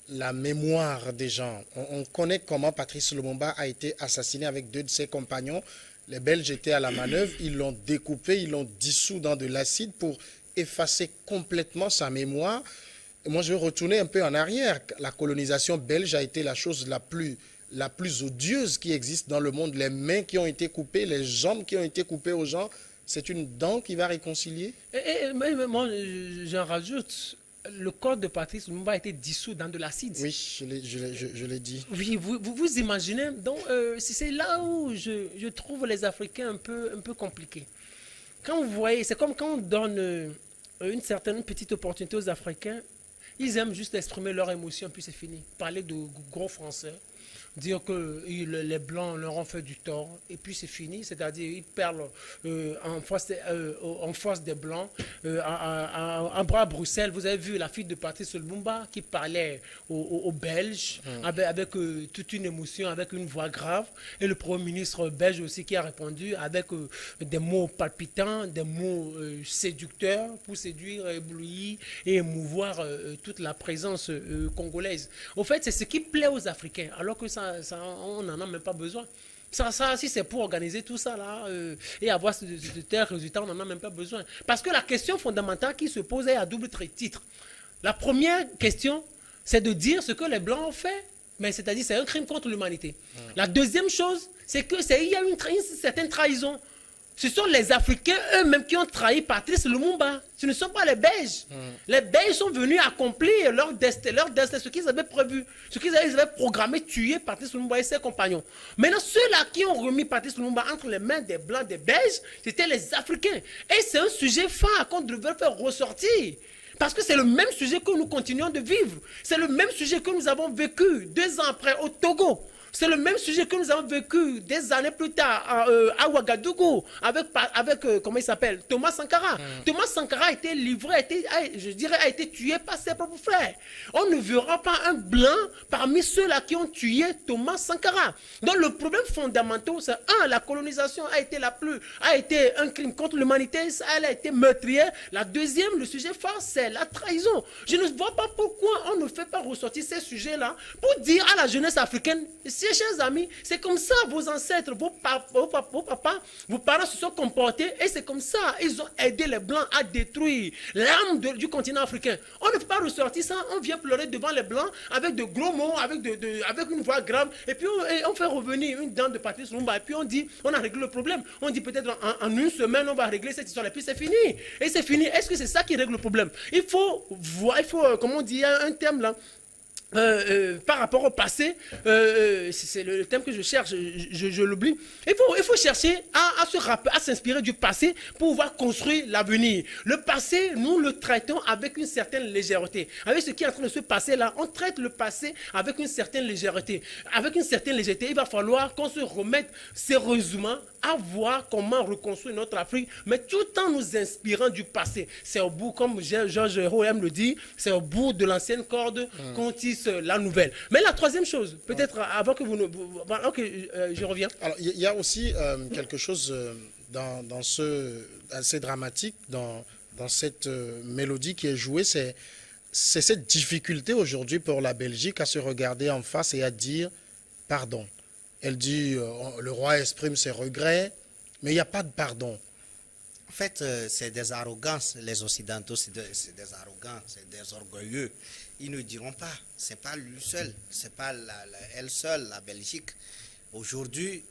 la mémoire des gens? On connaît comment Patrice Lumumba a été assassiné avec 2 de ses compagnons. Les Belges étaient à la manœuvre, ils l'ont découpé, ils l'ont dissous dans de l'acide pour effacer complètement sa mémoire. Moi, je vais retourner un peu en arrière. La colonisation belge a été la chose la plus odieuse qui existe dans le monde. Les mains qui ont été coupées, les jambes qui ont été coupées aux gens, c'est une dent qui va réconcilier? Mais moi, j'en rajoute. Le corps de Patrice Lumumba a été dissous dans de l'acide. Oui, je l'ai dit. Oui, vous imaginez. Donc, c'est là où je trouve les Africains un peu compliqués. Quand vous voyez, c'est comme quand on donne une certaine petite opportunité aux Africains. Ils aiment juste exprimer leurs émotions, puis c'est fini. Parler de gros français, dire que les Blancs leur ont fait du tort, et puis c'est fini. C'est-à-dire ils perdent en face des Blancs. À Bruxelles, vous avez vu la fille de Patrice Lumumba qui parlait aux Belges avec toute une émotion, avec une voix grave. Et le Premier ministre belge aussi qui a répondu avec des mots palpitants, des mots séducteurs pour séduire, éblouir et émouvoir toute la présence congolaise. Au fait, c'est ce qui plaît aux Africains, alors que on n'en a même pas besoin. Si c'est pour organiser tout ça là et avoir de tels résultats, on n'en a même pas besoin. Parce que la question fondamentale qui se pose est à double titre. La première question, c'est de dire ce que les Blancs ont fait, mais c'est-à-dire c'est un crime contre l'humanité. La deuxième chose, c'est qu'il y a une certaine trahison. Ce sont les Africains eux-mêmes qui ont trahi Patrice Lumumba. Ce ne sont pas les Belges. Les Belges sont venus accomplir leur destin, ce qu'ils avaient prévu, ce qu'ils avaient programmé, tuer Patrice Lumumba et ses compagnons. Maintenant, ceux-là qui ont remis Patrice Lumumba entre les mains des Blancs, des Belges, c'était les Africains. Et c'est un sujet phare qu'on devrait faire ressortir. Parce que c'est le même sujet que nous continuons de vivre. C'est le même sujet que nous avons vécu 2 ans après au Togo. C'est le même sujet que nous avons vécu des années plus tard à Ouagadougou avec comment il s'appelle, Thomas Sankara. Thomas Sankara a été livré, a été tué par ses propres frères. On ne verra pas un blanc parmi ceux-là qui ont tué Thomas Sankara. Donc le problème fondamental, c'est la colonisation a été un crime contre l'humanité, elle a été meurtrière. La deuxième, le sujet phare, c'est la trahison. Je ne vois pas pourquoi on ne fait pas ressortir ces sujets-là pour dire à la jeunesse africaine, chers amis, c'est comme ça vos ancêtres, vos papas, vos parents se sont comportés et c'est comme ça, ils ont aidé les Blancs à détruire l'âme du continent africain. On ne peut pas ressortir ça, on vient pleurer devant les Blancs avec de gros mots, avec une voix grave et puis on fait revenir une dent de Patrice Lumumba et puis on dit, on a réglé le problème. On dit peut-être en une semaine, on va régler cette histoire et puis c'est fini. Et c'est fini. Est-ce que c'est ça qui règle le problème? Il faut voir, comment on dit, il y a un terme là, par rapport au passé, c'est le thème que je cherche, je l'oublie. Il faut chercher à se rappeler, à s'inspirer du passé pour pouvoir construire l'avenir. Le passé, nous le traitons avec une certaine légèreté. Avec ce qui est en train de se passer là, on traite le passé avec une certaine légèreté. Avec une certaine légèreté, il va falloir qu'on se remette sérieusement à voir comment reconstruire notre Afrique, mais tout en nous inspirant du passé. C'est au bout, comme Georges Hérault aime le dire, c'est au bout de l'ancienne corde qu'on tisse la nouvelle. Mais la troisième chose, peut-être avant que je reviens. Alors, il y a aussi quelque chose assez dramatique dans cette mélodie qui est jouée, c'est cette difficulté aujourd'hui pour la Belgique à se regarder en face et à dire pardon. Elle dit, le roi exprime ses regrets, mais il n'y a pas de pardon. En fait, c'est des arrogances. Les Occidentaux, c'est des arrogants, c'est des orgueilleux. Ils ne diront pas. C'est pas lui seul. C'est pas elle seule, la Belgique. Aujourd'hui,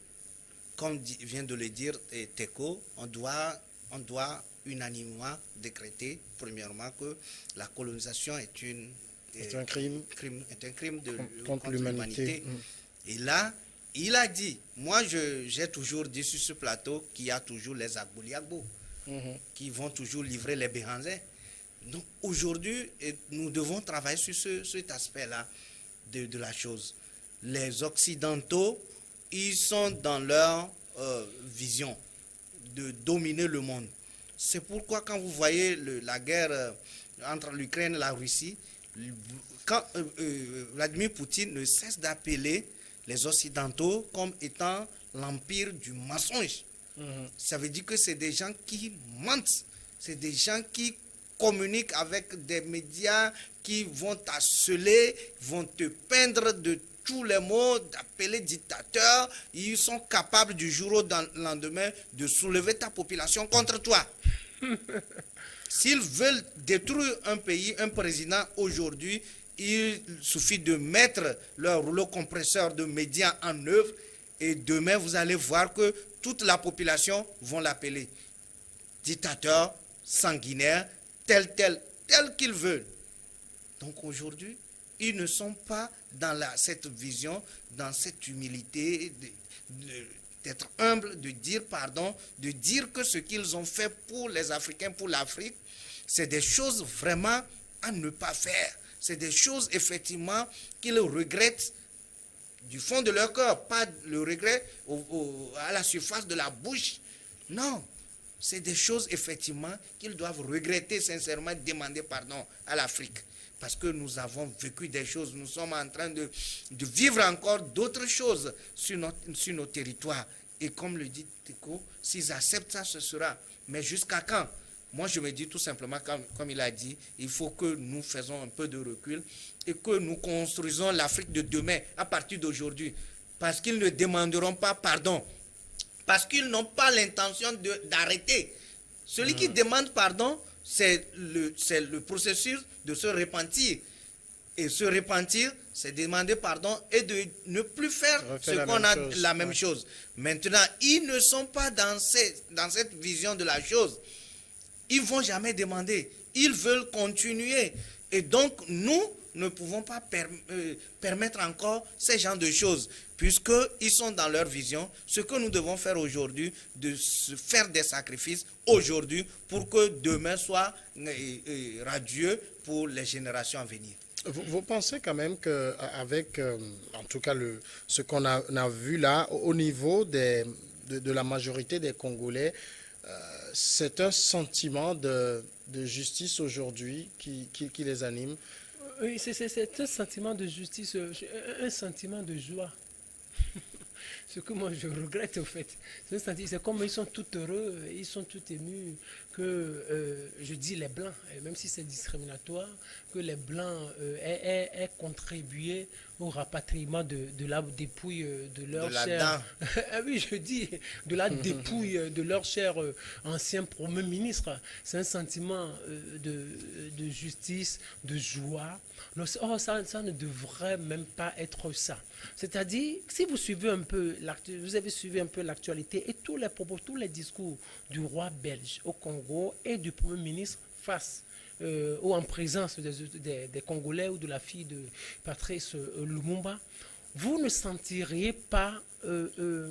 comme vient de le dire Teko, on doit unanimement décréter, premièrement, que la colonisation est un crime contre l'humanité. Et là, il a dit, moi j'ai toujours dit sur ce plateau qu'il y a toujours les Agboliagbo qui vont toujours livrer les béhanzins. Donc aujourd'hui, nous devons travailler sur cet aspect-là de la chose. Les Occidentaux, ils sont dans leur vision de dominer le monde. C'est pourquoi quand vous voyez la guerre entre l'Ukraine et la Russie, quand Vladimir Poutine ne cesse d'appeler les Occidentaux comme étant l'empire du mensonge. Ça veut dire que c'est des gens qui mentent, c'est des gens qui communiquent avec des médias qui vont t'harceler, vont te peindre de tous les mots, d'appeler dictateur. Ils sont capables du jour au lendemain de soulever ta population contre toi. S'ils veulent détruire un pays, un président aujourd'hui, il suffit de mettre leur rouleau compresseur de médias en œuvre et demain vous allez voir que toute la population vont l'appeler dictateur, sanguinaire, tel qu'ils veulent. Donc aujourd'hui, ils ne sont pas dans cette vision, dans cette humilité d'être humble, de dire pardon, de dire que ce qu'ils ont fait pour les Africains, pour l'Afrique, c'est des choses vraiment à ne pas faire. C'est des choses effectivement qu'ils regrettent du fond de leur cœur, pas le regret à la surface de la bouche. Non, c'est des choses effectivement qu'ils doivent regretter sincèrement, demander pardon à l'Afrique. Parce que nous avons vécu des choses, nous sommes en train de vivre encore d'autres choses sur nos territoires. Et comme le dit Teko, s'ils acceptent ça, ce sera. Mais jusqu'à quand? Moi, je me dis tout simplement, comme il a dit, il faut que nous faisons un peu de recul et que nous construisons l'Afrique de demain à partir d'aujourd'hui. Parce qu'ils ne demanderont pas pardon. Parce qu'ils n'ont pas l'intention d'arrêter. Celui qui demande pardon, c'est le processus de se repentir. Et se repentir, c'est demander pardon et de ne plus faire la même chose. Maintenant, ils ne sont pas dans cette vision de la chose. Ils ne vont jamais demander. Ils veulent continuer. Et donc, nous ne pouvons pas permettre encore ces genres de choses, puisqu'ils sont dans leur vision. Ce que nous devons faire aujourd'hui, de se faire des sacrifices aujourd'hui pour que demain soit radieux pour les générations à venir. Vous pensez quand même qu'avec, en tout cas, ce qu'on a vu là, au niveau de la majorité des Congolais, c'est un sentiment de justice aujourd'hui qui les anime? Oui, c'est un sentiment de justice, un sentiment de joie. Ce que moi je regrette au fait. C'est comme ils sont tout heureux, ils sont tout émus que, je dis les Blancs, même si c'est discriminatoire, que les Blancs aient contribué au rapatriement de la dépouille de leur cher... oui, je dis, de la dépouille de leur cher ancien Premier ministre. C'est un sentiment de justice, de joie. Oh, ça ne devrait même pas être ça. C'est-à-dire, si vous suivez un peu, vous avez suivi un peu l'actualité et tous les propos, tous les discours du roi belge au Congo et du Premier ministre face ou en présence des Congolais ou de la fille de Patrice Lumumba, vous ne sentiriez pas un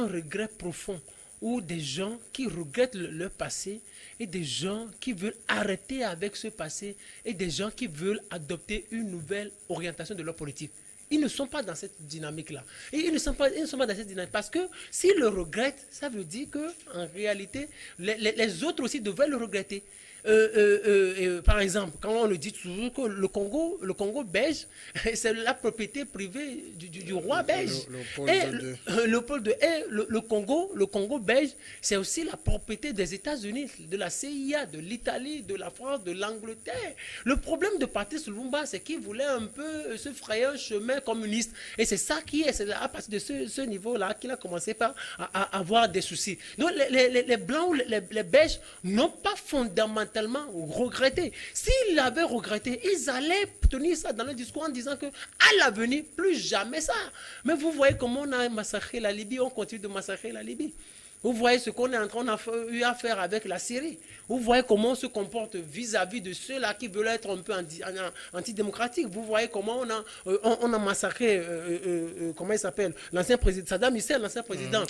regret profond ou des gens qui regrettent leur passé et des gens qui veulent arrêter avec ce passé et des gens qui veulent adopter une nouvelle orientation de leur politique. Ils ne sont pas dans cette dynamique-là. Et ils ne sont pas dans cette dynamique. Parce que s'ils le regrettent, ça veut dire qu'en réalité, les autres aussi devaient le regretter. par exemple, quand on le dit toujours que le Congo belge, c'est la propriété privée du roi belge. Léopold II. Et le Congo belge, c'est aussi la propriété des États-Unis, de la CIA, de l'Italie, de la France, de l'Angleterre. Le problème de Patrice Lumumba, c'est qu'il voulait un peu se frayer un chemin communiste. Et c'est ça qui est, c'est à partir de ce niveau-là qu'il a commencé à avoir des soucis. Donc les Blancs, les Belges n'ont pas fondamentalement regretté. S'ils l'avaient regretté, ils allaient tenir ça dans le discours en disant que à l'avenir, plus jamais ça. Mais vous voyez comment on a massacré la Libye, on continue de massacrer la Libye. Vous voyez ce qu'on est en train eu à faire avec la Syrie. Vous voyez comment on se comporte vis-à-vis de ceux-là qui veulent être un peu antidémocratiques. Vous voyez comment on a massacré, comment il s'appelle, l'ancien président, Saddam Hussein, l'ancien président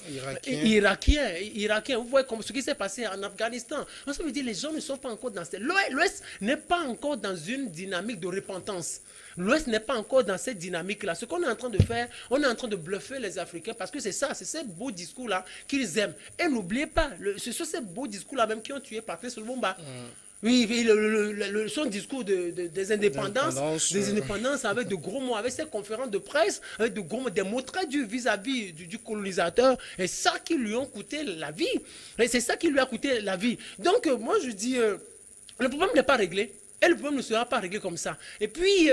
irakien. Vous voyez ce qui s'est passé en Afghanistan. Ça veut dire que les gens ne sont pas encore dans cette... L'Ouest n'est pas encore dans une dynamique de repentance. L'Ouest n'est pas encore dans cette dynamique-là. Ce qu'on est en train de faire, on est en train de bluffer les Africains parce que c'est ça, c'est ces beaux discours-là qu'ils aiment. Et n'oubliez pas, ce sont ces beaux discours-là même qui ont tué Patrice Lumumba. Oui, son discours des indépendances avec de gros mots, avec ses conférences de presse, avec de gros mots, des mots très durs vis-à-vis du colonisateur. Et ça qui lui ont coûté la vie. Et c'est ça qui lui a coûté la vie. Donc, moi, je dis, le problème n'est pas réglé. Et le problème ne sera pas réglé comme ça. Et puis,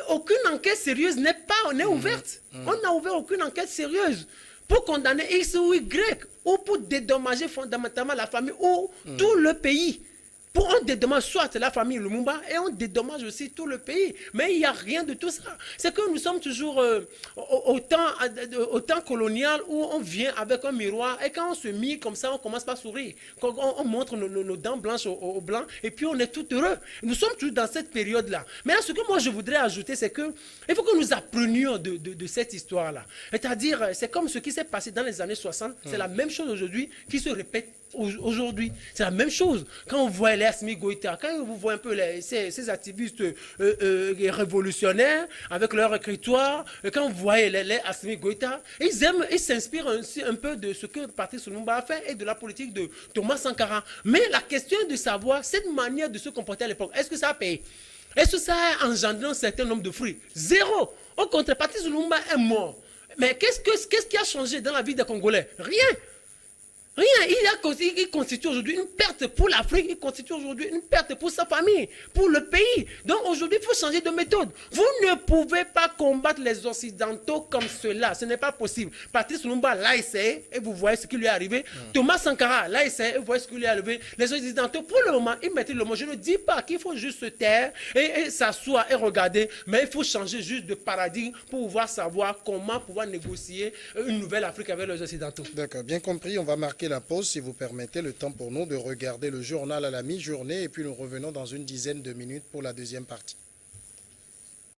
aucune enquête sérieuse n'est ouverte. On n'a ouvert aucune enquête sérieuse pour condamner X ou Y, ou pour dédommager fondamentalement la famille, ou tout le pays. On dédommage soit la famille Lumumba et on dédommage aussi tout le pays. Mais il n'y a rien de tout ça. C'est que nous sommes toujours au temps colonial où on vient avec un miroir et quand on se mire comme ça, on commence par sourire. Quand on montre nos dents blanches aux blancs et puis on est tout heureux. Nous sommes toujours dans cette période-là. Mais là, ce que moi je voudrais ajouter, c'est que il faut que nous apprenions de cette histoire-là. C'est-à-dire, c'est comme ce qui s'est passé dans les années 60. C'est la même chose aujourd'hui qui se répète aujourd'hui. C'est la même chose. Quand on voit les Assimi Goïta, quand vous voyez un peu ces activistes révolutionnaires avec leur écritoire, quand vous voyez les Assimi Goïta, ils s'inspirent aussi un peu de ce que Patrice Lumumba a fait et de la politique de Thomas Sankara. Mais la question est de savoir cette manière de se comporter à l'époque, est-ce que ça a payé? Est-ce que ça a engendré un certain nombre de fruits? Zéro. Au contraire, Patrice Lumumba est mort. Mais qu'est-ce qui a changé dans la vie des Congolais? Rien. Rien, il constitue aujourd'hui une perte pour l'Afrique, il constitue aujourd'hui une perte pour sa famille, pour le pays. Donc aujourd'hui, il faut changer de méthode. Vous ne pouvez pas combattre les Occidentaux comme cela, ce n'est pas possible. Patrice Lumumba l'a essayé et vous voyez ce qui lui est arrivé. Thomas Sankara l'a essayé et vous voyez ce qui lui est arrivé. Les Occidentaux, pour le moment, ils mettent le mot. Je ne dis pas qu'il faut juste se taire et s'asseoir et regarder, mais il faut changer juste de paradigme pour pouvoir savoir comment pouvoir négocier une nouvelle Afrique avec les Occidentaux. D'accord, bien compris, on va marquer la pause, si vous permettez, le temps pour nous de regarder le journal à la mi-journée et puis nous revenons dans une dizaine de minutes pour la deuxième partie.